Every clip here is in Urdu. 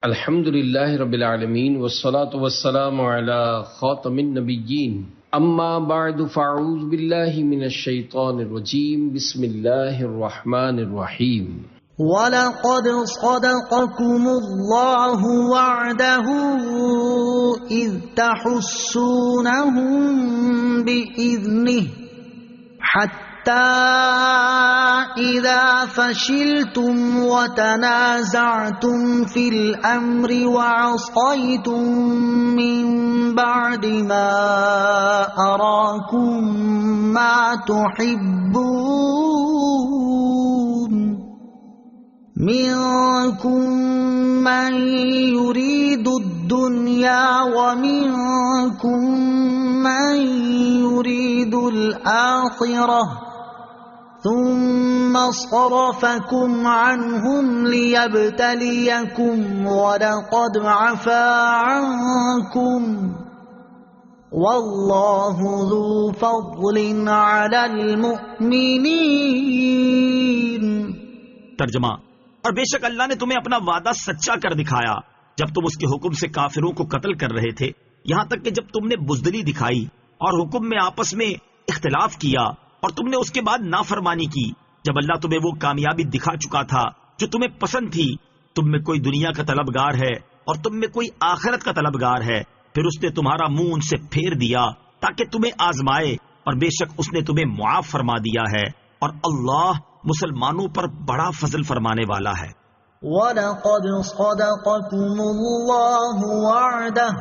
الحمد للہ رب العالمین والصلاة والسلام علی خاتم النبیین اما بعد فاعوذ باللہ من الشیطان الرجیم بسم اللہ الرحمن الرحیم وَلَقَدْ صَدَقَكُمُ اللَّهُ وَعْدَهُ إِذْ تَحُسُّونَهُم بِإِذْنِهِ حَتَّى إِذَا فَشِلْتُمْ وَتَنَازَعْتُمْ فِي الْأَمْرِ وَعَصَيْتُمْ مِنْ بَعْدِ مَا أَرَاكُمْ مَا تُحِبُّونَ منكم من يريد الدنيا ومنكم من يريد الآخرة ثم صرفكم عنهم ليبتليكم ولقد عفا عنكم والله ذو فضل على المؤمنين۔ ترجمہ: اور بے شک اللہ نے تمہیں اپنا وعدہ سچا کر دکھایا جب تم اس کے حکم سے کافروں کو قتل کر رہے تھے، یہاں تک کہ جب تم نے بزدلی دکھائی اور حکم میں آپس میں اختلاف کیا اور تم نے اس کے بعد نافرمانی کی، جب اللہ تمہیں وہ کامیابی دکھا چکا تھا جو تمہیں پسند تھی۔ تم میں کوئی دنیا کا طلبگار ہے اور تم میں کوئی آخرت کا طلبگار ہے، پھر اس نے تمہارا منہ ان سے پھیر دیا تاکہ تمہیں آزمائے، اور بے شک اس نے تمہیں معاف فرما دیا ہے، اور اللہ مسلمانوں پر بڑا فضل فرمانے والا ہے۔ وَلَقَدْ صَدَقَكُمُ اللَّهُ وَعْدَهُ،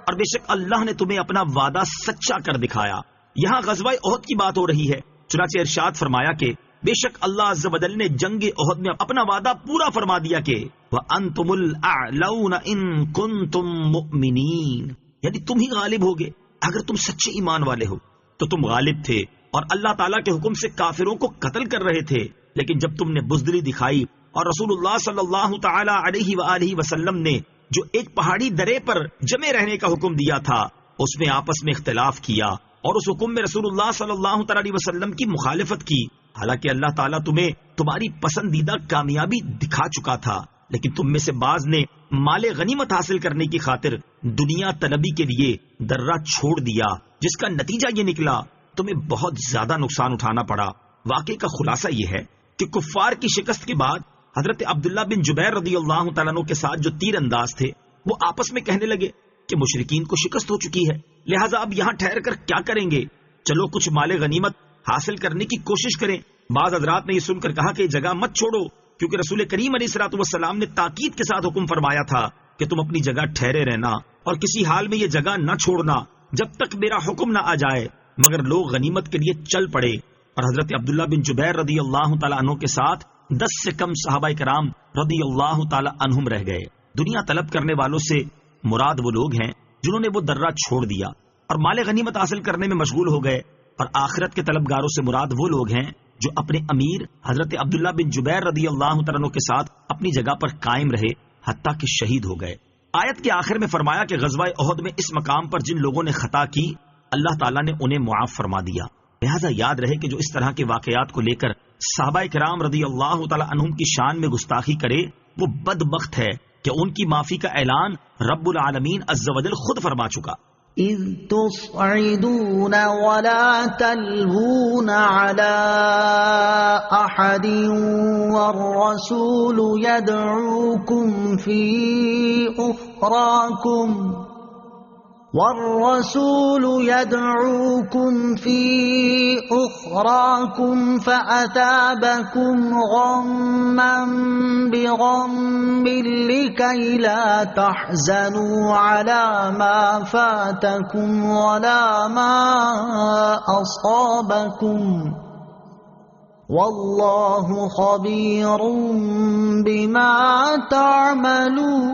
اور بے شک اللہ نے تمہیں اپنا وعدہ سچا کر دکھایا۔ یہاں غزوہ احد کی بات ہو رہی ہے، چنانچہ ارشاد فرمایا کہ بے شک اللہ عز و جل نے جنگ احد میں اپنا وعدہ پورا فرما دیا کہ وَأَنْتُمُ الْأَعْلَوْنَ إِن كُنتُم مُؤْمِنِينَ، یعنی تم ہی غالب ہوگے اگر تم سچے ایمان والے ہو۔ تو تم غالب تھے اور اللہ تعالیٰ کے حکم سے کافروں کو قتل کر رہے تھے، لیکن جب تم نے بزدلی دکھائی اور رسول اللہ صلی اللہ تعالی علیہ وآلہ وسلم نے جو ایک پہاڑی درے پر جمع رہنے کا حکم دیا تھا، اس میں آپس میں اختلاف کیا اور اس حکم میں رسول اللہ صلی اللہ تعالی علیہ وسلم کی مخالفت کی، حالانکہ اللہ تعالیٰ تمہیں تمہاری پسندیدہ کامیابی دکھا چکا تھا، لیکن تم میں سے بعض نے مال غنیمت حاصل کرنے کی خاطر دنیا طلبی کے لیے درہ چھوڑ دیا، جس کا نتیجہ یہ نکلا تمہیں بہت زیادہ نقصان اٹھانا پڑا۔ واقعے کا خلاصہ یہ ہے کہ کفار کی شکست کے بعد حضرت عبداللہ بن جبیر رضی اللہ تعالیٰ عنہ کے ساتھ جو تیر انداز تھے وہ آپس میں کہنے لگے کہ مشرکین کو شکست ہو چکی ہے، لہٰذا اب یہاں ٹھہر کر کیا کریں گے، چلو کچھ مال غنیمت حاصل کرنے کی کوشش کریں۔ بعض حضرات نے یہ سن کر کہا کہ یہ جگہ مت چھوڑو، کیونکہ رسول کریم علیہ الصلوۃ والسلام نے تاکید کے ساتھ حکم فرمایا تھا کہ تم اپنی جگہ ٹھہرے رہنا اور کسی حال میں یہ جگہ نہ چھوڑنا جب تک میرا حکم نہ آ جائے، مگر لوگ غنیمت کے لیے چل پڑے، اور حضرت عبداللہ بن جبیر رضی اللہ تعالیٰ عنہ کے ساتھ 10 سے کم صحابہ کرام رضی اللہ تعالیٰ عنہم رہ گئے۔ دنیا طلب کرنے والوں سے مراد وہ لوگ ہیں جنہوں نے وہ درہ چھوڑ دیا اور مال غنیمت حاصل کرنے میں مشغول ہو گئے، اور آخرت کے طلبگاروں سے مراد وہ لوگ ہیں جو اپنے امیر حضرت عبداللہ بن جبیر رضی اللہ تعالیٰ عنہ کے ساتھ اپنی جگہ پر قائم رہے حتیٰ کہ شہید ہو گئے۔ آیت کے آخر میں فرمایا کہ غزوہ احد میں اس مقام پر جن لوگوں نے خطا کی اللہ تعالیٰ نے انہیں معاف فرما دیا، لہذا یاد رہے کہ جو اس طرح کے واقعات کو لے کر صحابہ کرام رضی اللہ تعالیٰ عنہم کی شان میں گستاخی کرے وہ بدبخت ہے کہ ان کی معافی کا اعلان رب العالمین عز و جل خود فرما چکا۔ اذ تصعدون ولا تلوون على احد والرسول يدعوكم في أخراكم فأثابكم غما بغم لكي لا تحزنوا على ما فاتكم ولا ما أصابكم والله خبير بما تعملون۔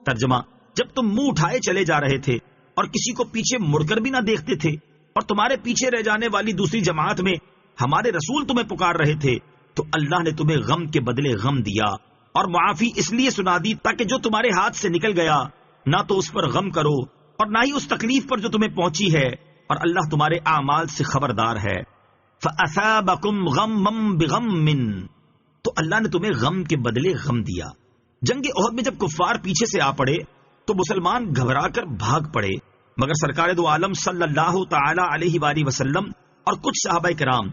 ترجمہ: جب تم منہ اٹھائے چلے جا رہے تھے اور کسی کو پیچھے مڑ کر بھی نہ دیکھتے تھے اور تمہارے پیچھے رہ جانے والی دوسری جماعت میں ہمارے رسول تمہیں پکار رہے تھے، تو اللہ نے تمہیں غم کے بدلے غم دیا اور معافی اس لیے سنا دی تاکہ جو تمہارے ہاتھ سے نکل گیا نہ تو اس پر غم کرو اور نہ ہی اس تکلیف پر جو تمہیں پہنچی ہے، اور اللہ تمہارے اعمال سے خبردار ہے۔ فَأَثَابَكُمْ غَمًّا بِغَمٍّ، تو اللہ نے تمہیں غم کے بدلے غم دیا۔ جنگ احد میں جب کفار پیچھے سے آ پڑے تو مسلمان گھبرا کر بھاگ پڑے، مگر سرکار دو عالم صلی اللہ تعالی علیہ وآلہ وسلم اور کچھ صحابہ کرام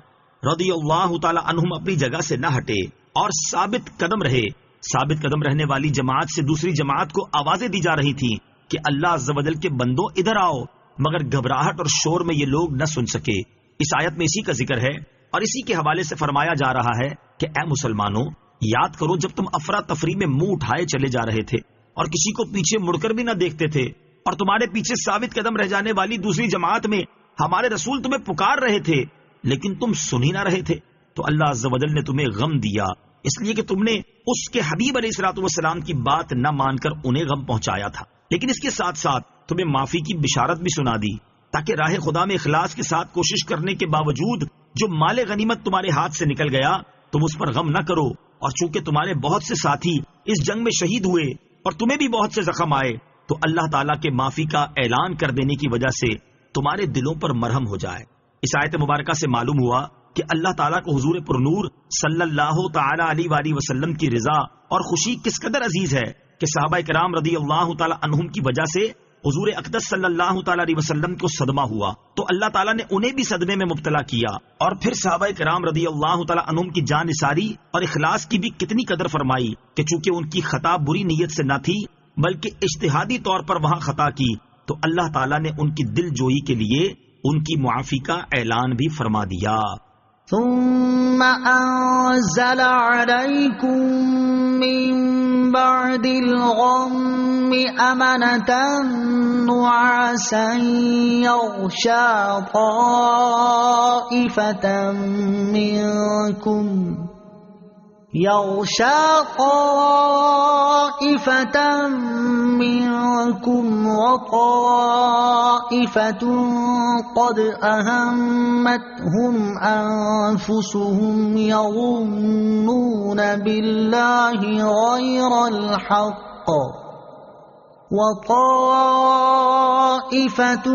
رضی اللہ تعالی عنہم اپنی جگہ سے نہ ہٹے اور ثابت قدم رہے۔ ثابت قدم رہنے والی جماعت سے دوسری جماعت کو آوازیں دی جا رہی تھیں کہ اللہ عز و جل کے بندوں ادھر آؤ، مگر گھبراہٹ اور شور میں یہ لوگ نہ سن سکے۔ اس آیت میں اسی کا ذکر ہے اور اسی کے حوالے سے فرمایا جا رہا ہے کہ اے مسلمانوں، یاد کرو جب تم افراتفری میں منہ اٹھائے چلے جا رہے تھے اور کسی کو پیچھے مڑ کر بھی نہ دیکھتے تھے، اور تمہارے پیچھے ثابت قدم رہ جانے والی دوسری جماعت میں ہمارے رسول تمہیں پکار رہے تھے لیکن تم سن ہی نہ رہے تھے، تو اللہ عز و جل نے تمہیں غم دیا اس لیے کہ تم نے اس کے حبیب علیہ الصلوۃ والسلام کی بات نہ مان کر انہیں غم پہنچایا تھا، لیکن اس کے ساتھ ساتھ تمہیں معافی کی بشارت بھی سنا دی تاکہ راہ خدا میں اخلاص کے ساتھ کوشش کرنے کے باوجود جو مال غنیمت تمہارے ہاتھ سے نکل گیا تم اس پر غم نہ کرو، اور چونکہ تمہارے بہت سے ساتھی اس جنگ میں شہید ہوئے اور تمہیں بھی بہت سے زخم آئے تو اللہ تعالیٰ کے معافی کا اعلان کر دینے کی وجہ سے تمہارے دلوں پر مرہم ہو جائے۔ اس آیت مبارکہ سے معلوم ہوا کہ اللہ تعالیٰ کو حضور پرنور صلی اللہ تعالی علیہ وآلہ وسلم کی رضا اور خوشی کس قدر عزیز ہے کہ صحابہ کرام رضی اللہ تعالی عنہم کی وجہ سے حضور اقدس صلی اللہ تعالی علیہ وسلم کو صدمہ ہوا تو اللہ تعالیٰ نے انہیں بھی صدمے میں مبتلا کیا، اور پھر صحابہ کرام رضی اللہ تعالی عنہم کی جان نثاری اور اخلاص کی بھی کتنی قدر فرمائی کہ چونکہ ان کی خطا بری نیت سے نہ تھی بلکہ اجتہادی طور پر وہاں خطا کی تو اللہ تعالیٰ نے ان کی دل جوئی کے لیے ان کی معافی کا اعلان بھی فرما دیا۔ ثم أنزل عليكم من بعد الغم أمنة نعاسا يغشى طائفة منكم وطائفة قد أهمتهم أنفسهم يظنون بالله غير الحق وطائفة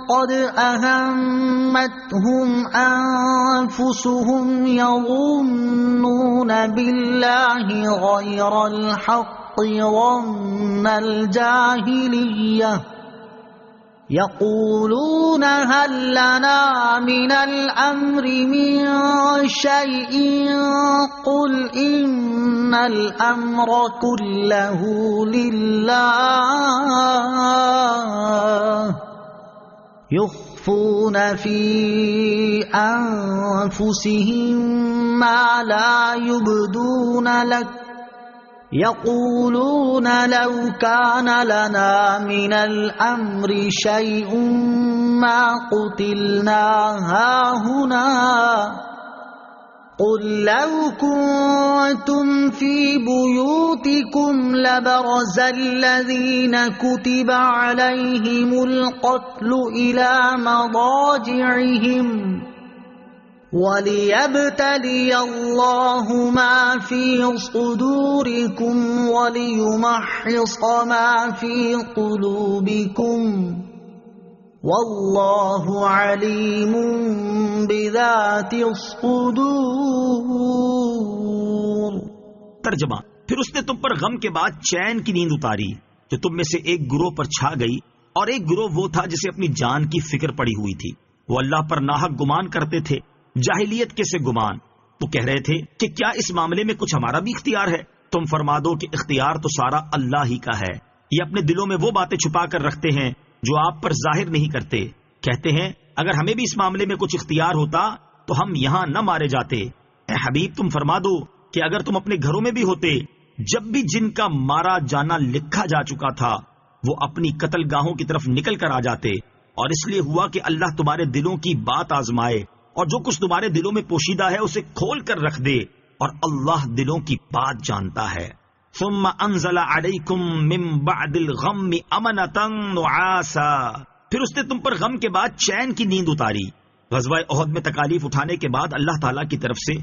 قد أهمتهم أنفسهم يظنون بالله غير الحق ظن الجاهلية يقولون هل لنا من الأمر من شيء قل إن الأمر كله لله يخفون في أنفسهم ما لا يبدون لك يقولون لو كان لنا من الأمر شيء ما قتلنا هاهنا قل لو كنتم في بيوتكم لبرز الذين كتب عليهم القتل إلى مضاجعهم وَلِيَبْتَلِيَ اللَّهُ مَا فِي صُدُورِكُمْ وَلِيُمَحِّصَ مَا فِي قُلُوبِكُمْ وَاللَّهُ عَلِيمٌ بِذَاتِ الصُّدُورِ۔ ترجمہ: پھر اس نے تم پر غم کے بعد چین کی نیند اتاری جو تم میں سے ایک گروہ پر چھا گئی، اور ایک گروہ وہ تھا جسے اپنی جان کی فکر پڑی ہوئی تھی، وہ اللہ پر ناحق گمان کرتے تھے، جاہلیت کے سے گمان۔ تو کہہ رہے تھے کہ کیا اس معاملے میں کچھ ہمارا بھی اختیار ہے؟ تم فرما دو کہ اختیار تو سارا اللہ ہی کا ہے، یہ اپنے دلوں میں وہ باتیں چھپا کر رکھتے ہیں جو آپ پر ظاہر نہیں کرتے۔ کہتے ہیں اگر ہمیں بھی اس معاملے میں کچھ اختیار ہوتا تو ہم یہاں نہ مارے جاتے۔ اے حبیب تم فرما دو کہ اگر تم اپنے گھروں میں بھی ہوتے جب بھی جن کا مارا جانا لکھا جا چکا تھا وہ اپنی قتل گاہوں کی طرف نکل کر آ جاتے، اور اس لیے ہوا کہ اللہ تمہارے دلوں کی بات آزمائے اور جو کچھ تمہارے دلوں میں پوشیدہ ہے اسے کھول کر رکھ دے، اور اللہ دلوں کی بات جانتا ہے۔ ثم انزل علیکم من بعد الغم امنۃ نعاسا، پھر اس نے تم پر غم کے بعد چین کی نیند اتاری۔ غزوہ احد میں تکالیف اٹھانے کے بعد اللہ تعالیٰ کی طرف سے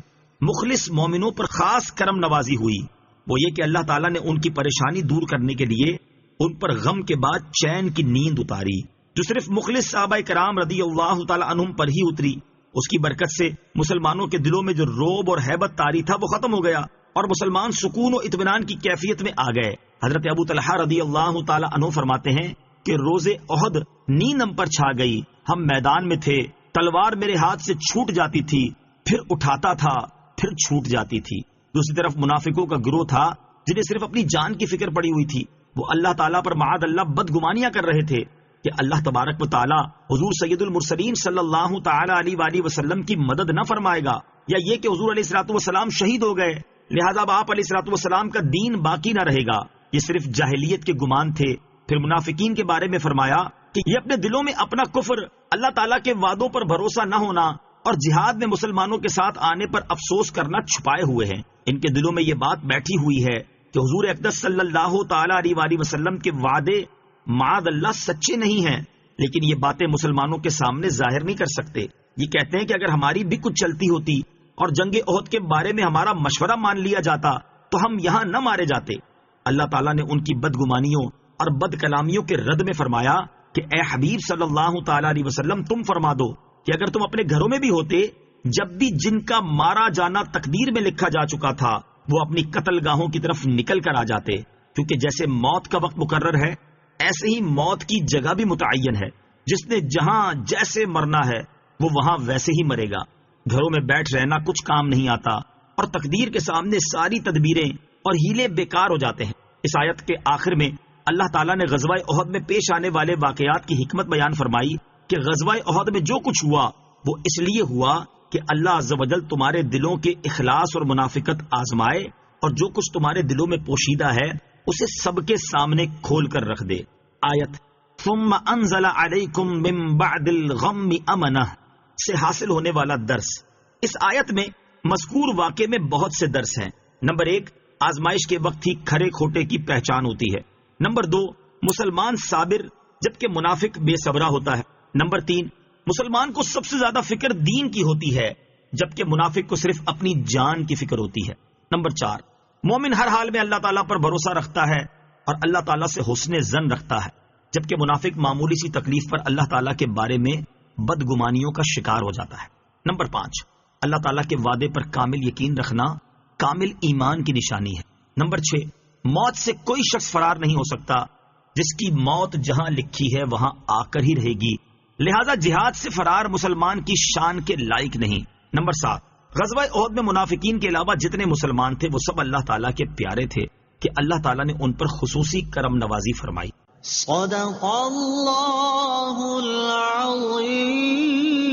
مخلص مومنوں پر خاص کرم نوازی ہوئی، وہ یہ کہ اللہ تعالیٰ نے ان کی پریشانی دور کرنے کے لیے ان پر غم کے بعد چین کی نیند اتاری، جو صرف مخلص صحابہ کرام رضی اللہ تعالی عنہم پر ہی اتری۔ اس کی برکت سے مسلمانوں کے دلوں میں جو روب اور ہیبت طاری تھا وہ ختم ہو گیا اور مسلمان سکون و اطمینان کی کیفیت میں آ گئے۔ حضرت ابو طلحہ رضی اللہ تعالی عنہ فرماتے ہیں کہ روز احد نیند ہم پر چھا گئی، ہم میدان میں تھے، تلوار میرے ہاتھ سے چھوٹ جاتی تھی، پھر اٹھاتا تھا، پھر چھوٹ جاتی تھی۔ دوسری طرف منافقوں کا گروہ تھا جنہیں صرف اپنی جان کی فکر پڑی ہوئی تھی، وہ اللہ تعالیٰ پر معاذ اللہ بدگمانیاں کر رہے تھے کہ اللہ تبارک و تعالیٰ حضور سید المرسلین صلی اللہ تعالی علیہ وآلہ وسلم کی مدد نہ فرمائے گا، یا یہ کہ حضور علیہ الصلوۃ والسلام شہید ہو گئے لہذا اب آپ علیہ الصلوۃ والسلام کا دین باقی نہ رہے گا۔ یہ صرف جاہلیت کے گمان تھے۔ پھر منافقین کے بارے میں فرمایا کہ یہ اپنے دلوں میں اپنا کفر، اللہ تعالیٰ کے وعدوں پر بھروسہ نہ ہونا اور جہاد میں مسلمانوں کے ساتھ آنے پر افسوس کرنا چھپائے ہوئے ہیں۔ ان کے دلوں میں یہ بات بیٹھی ہوئی ہے کہ حضور اقدس صلی اللہ تعالی علیہ وآلہ وسلم کے وعدے معاذ اللہ سچے نہیں ہیں، لیکن یہ باتیں مسلمانوں کے سامنے ظاہر نہیں کر سکتے۔ یہ کہتے ہیں کہ اگر ہماری بھی کچھ چلتی ہوتی اور جنگ احد کے بارے میں ہمارا مشورہ مان لیا جاتا تو ہم یہاں نہ مارے جاتے۔ اللہ تعالیٰ نے ان کی بدگمانیوں اور بد کلامیوں کے رد میں فرمایا کہ اے حبیب صلی اللہ تعالی علیہ وسلم تم فرما دو کہ اگر تم اپنے گھروں میں بھی ہوتے، جب بھی جن کا مارا جانا تقدیر میں لکھا جا چکا تھا وہ اپنی قتل گاہوں کی طرف نکل کر آ جاتے، کیونکہ جیسے موت کا وقت مقرر ہے ایسے ہی موت کی جگہ بھی متعین ہے۔ جس نے جہاں جیسے مرنا ہے وہ وہاں ویسے ہی مرے گا۔ گھروں میں بیٹھ رہنا کچھ کام نہیں آتا اور تقدیر کے سامنے ساری تدبیریں اور ہیلے بیکار ہو جاتے ہیں۔ اس آیت کے آخر میں اللہ تعالیٰ نے غزوہ احد میں پیش آنے والے واقعات کی حکمت بیان فرمائی کہ غزوہ احد میں جو کچھ ہوا وہ اس لیے ہوا کہ اللہ عز و جل تمہارے دلوں کے اخلاص اور منافقت آزمائے اور جو کچھ تمہارے دلوں میں پوشیدہ ہے اسے سب کے سامنے کھول کر رکھ دے۔ آیت ثم انزل علیکم من بعد الغم امنہ سے حاصل ہونے والا درس۔ اس آیت میں مذکور واقعے میں بہت سے درس ہیں۔ نمبر 1، آزمائش کے وقت ہی کھرے کھوٹے کی پہچان ہوتی ہے۔ نمبر 2، مسلمان صابر جبکہ منافق بے صبرا ہوتا ہے۔ نمبر 3، مسلمان کو سب سے زیادہ فکر دین کی ہوتی ہے جبکہ منافق کو صرف اپنی جان کی فکر ہوتی ہے۔ نمبر 4، مومن ہر حال میں اللہ تعالیٰ پر بھروسہ رکھتا ہے اور اللہ تعالیٰ سے حسن ظن رکھتا ہے، جبکہ منافق معمولی سی تکلیف پر اللہ تعالیٰ کے بارے میں بدگمانیوں کا شکار ہو جاتا ہے۔ نمبر 5، اللہ تعالیٰ کے وعدے پر کامل یقین رکھنا کامل ایمان کی نشانی ہے۔ نمبر 6، موت سے کوئی شخص فرار نہیں ہو سکتا، جس کی موت جہاں لکھی ہے وہاں آ کر ہی رہے گی، لہذا جہاد سے فرار مسلمان کی شان کے لائق نہیں۔ نمبر 7، غزوہ احد میں منافقین کے علاوہ جتنے مسلمان تھے وہ سب اللہ تعالیٰ کے پیارے تھے کہ اللہ تعالیٰ نے ان پر خصوصی کرم نوازی فرمائی۔ صدق اللہ العظیم۔